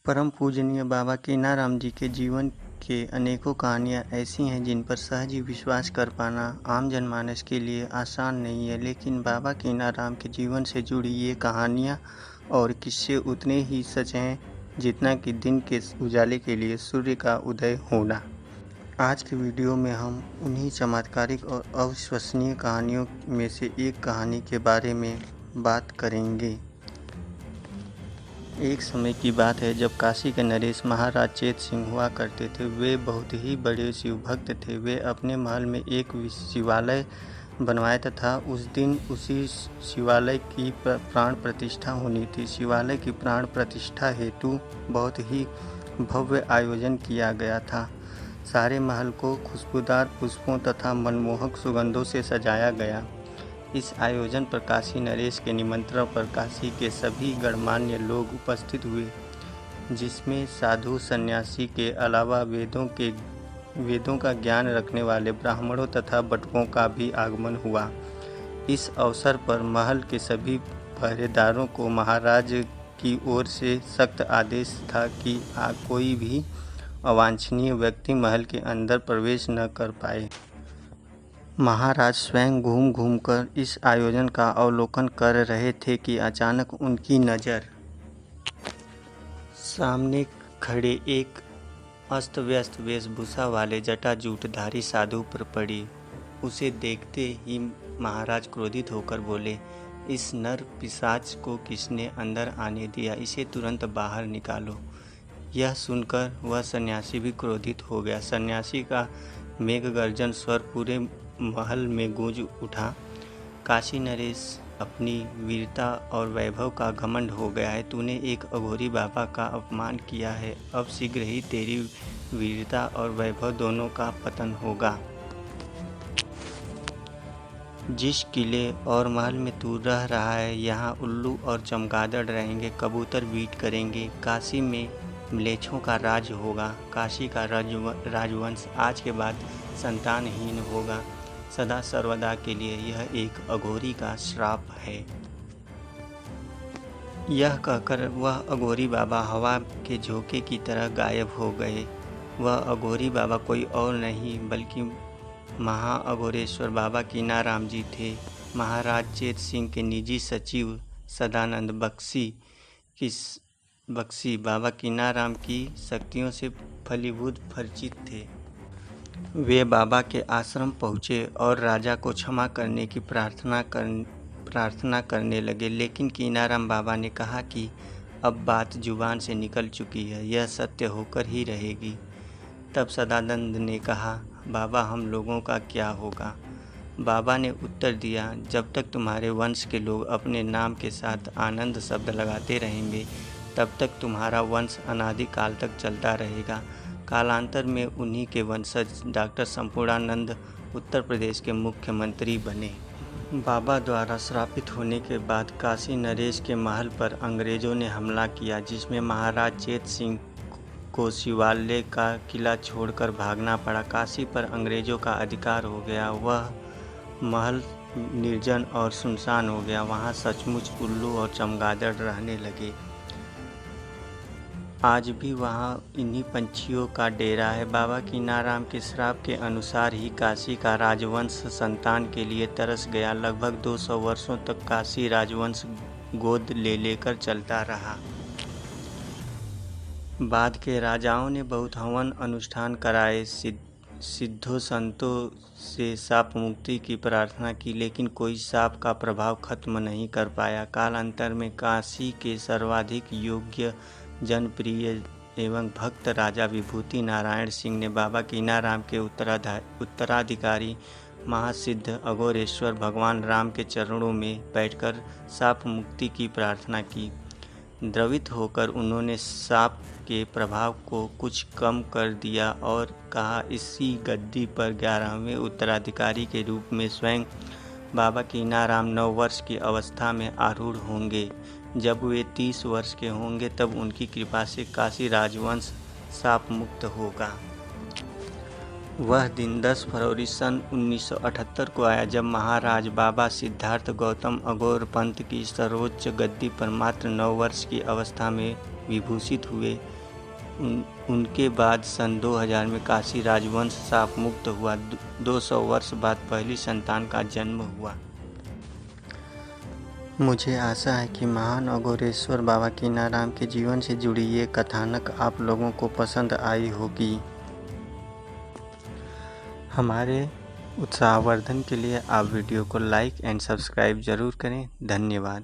परम पूजनीय बाबा कीनाराम जी के जीवन के अनेकों कहानियाँ ऐसी हैं जिन पर सहज ही विश्वास कर पाना आम जनमानस के लिए आसान नहीं है। लेकिन बाबा कीनाराम के जीवन से जुड़ी ये कहानियाँ और किस्से उतने ही सच हैं जितना कि दिन के उजाले के लिए सूर्य का उदय होना। आज की वीडियो में हम उन्हीं चमत्कारिक और अविश्वसनीय कहानियों में से एक कहानी के बारे में बात करेंगे। एक समय की बात है जब काशी के नरेश महाराज चेत सिंह हुआ करते थे। वे बहुत ही बड़े शिव भक्त थे। वे अपने महल में एक शिवालय बनवाया तथा उस दिन उसी शिवालय की प्राण प्रतिष्ठा होनी थी। शिवालय की प्राण प्रतिष्ठा हेतु बहुत ही भव्य आयोजन किया गया था। सारे महल को खुशबूदार पुष्पों तथा मनमोहक सुगंधों से सजाया गया। इस आयोजन पर काशी नरेश के निमंत्रण पर काशी के सभी गणमान्य लोग उपस्थित हुए, जिसमें साधु सन्यासी के अलावा वेदों का ज्ञान रखने वाले ब्राह्मणों तथा बटुकों का भी आगमन हुआ। इस अवसर पर महल के सभी पहरेदारों को महाराज की ओर से सख्त आदेश था कि कोई भी अवांछनीय व्यक्ति महल के अंदर प्रवेश न कर पाए। महाराज स्वयं घूम घूमकर इस आयोजन का अवलोकन कर रहे थे कि अचानक उनकी नज़र सामने खड़े एक अस्त व्यस्त वेशभूषा वाले जटाजूटधारी साधु पर पड़ी। उसे देखते ही महाराज क्रोधित होकर बोले, इस नर पिशाच को किसने अंदर आने दिया? इसे तुरंत बाहर निकालो। यह सुनकर वह सन्यासी भी क्रोधित हो गया। सन्यासी का मेघगर्जन स्वर पूरे महल में गूंज उठा। काशी नरेश, अपनी वीरता और वैभव का घमंड हो गया है। तूने एक अघोरी बाबा का अपमान किया है। अब शीघ्र ही तेरी वीरता और वैभव दोनों का पतन होगा। जिस किले और महल में तू रह रहा है, यहाँ उल्लू और चमगादड़ रहेंगे, कबूतर बीट करेंगे। काशी में म्लेच्छों का राज होगा। काशी का राजवंश आज के बाद संतानहीन होगा। सदा सर्वदा के लिए यह एक अघोरी का श्राप है। यह कहकर वह अघोरी बाबा हवा के झोंके की तरह गायब हो गए। वह अघोरी बाबा कोई और नहीं बल्कि महाअघोरेश्वर बाबा कीनाराम जी थे। महाराज चेत सिंह के निजी सचिव सदानंद बख्शी बाबा कीनाराम की शक्तियों से फलीभूत परिचित थे। वे बाबा के आश्रम पहुँचे और राजा को क्षमा करने की प्रार्थना करने लगे। लेकिन कीनाराम बाबा ने कहा कि अब बात जुबान से निकल चुकी है, यह सत्य होकर ही रहेगी। तब सदानंद ने कहा, बाबा हम लोगों का क्या होगा? बाबा ने उत्तर दिया, जब तक तुम्हारे वंश के लोग अपने नाम के साथ आनंद शब्द लगाते रहेंगे, तब तक तुम्हारा वंश अनादिकाल तक चलता रहेगा। कालांतर में उन्हीं के वंशज डॉक्टर संपूर्णानंद उत्तर प्रदेश के मुख्यमंत्री बने। बाबा द्वारा श्रापित होने के बाद काशी नरेश के महल पर अंग्रेजों ने हमला किया, जिसमें महाराज चेत सिंह को शिवालय का किला छोड़कर भागना पड़ा। काशी पर अंग्रेजों का अधिकार हो गया। वह महल निर्जन और सुनसान हो गया। वहाँ सचमुच उल्लू और चमगादड़ रहने लगे। आज भी वहाँ इन्हीं पंछियों का डेरा है। बाबा कीनाराम के श्राप के अनुसार ही काशी का राजवंश संतान के लिए तरस गया। लगभग 200 वर्षों तक काशी राजवंश गोद ले लेकर चलता रहा। बाद के राजाओं ने बहुत हवन अनुष्ठान कराए, सिद्धों संतों से शाप मुक्ति की प्रार्थना की, लेकिन कोई शाप का प्रभाव खत्म नहीं कर पाया। कालांतर में काशी के सर्वाधिक योग्य, जनप्रिय एवं भक्त राजा विभूति नारायण सिंह ने बाबा कीनाराम के उत्तराधिकारी महासिद्ध अघोरेश्वर भगवान राम के चरणों में बैठकर शाप मुक्ति की प्रार्थना की। द्रवित होकर उन्होंने शाप के प्रभाव को कुछ कम कर दिया और कहा, इसी गद्दी पर 11वें उत्तराधिकारी के रूप में स्वयं बाबा कीनाराम 9 वर्ष की अवस्था में आरूढ़ होंगे। जब वे 30 वर्ष के होंगे तब उनकी कृपा से काशी राजवंश शाप मुक्त होगा। वह दिन 10 फरवरी सन 1978 को आया जब महाराज बाबा सिद्धार्थ गौतम अघोर पंथ की सर्वोच्च गद्दी पर मात्र 9 वर्ष की अवस्था में विभूषित हुए। उनके बाद सन 2000 में काशी राजवंश शाप मुक्त हुआ। 200 वर्ष बाद पहली संतान का जन्म हुआ। मुझे आशा है कि महान अघोरेश्वर बाबा कीनाराम के जीवन से जुड़ी ये कथानक आप लोगों को पसंद आई होगी। हमारे उत्साहवर्धन के लिए आप वीडियो को लाइक एंड सब्सक्राइब ज़रूर करें। धन्यवाद।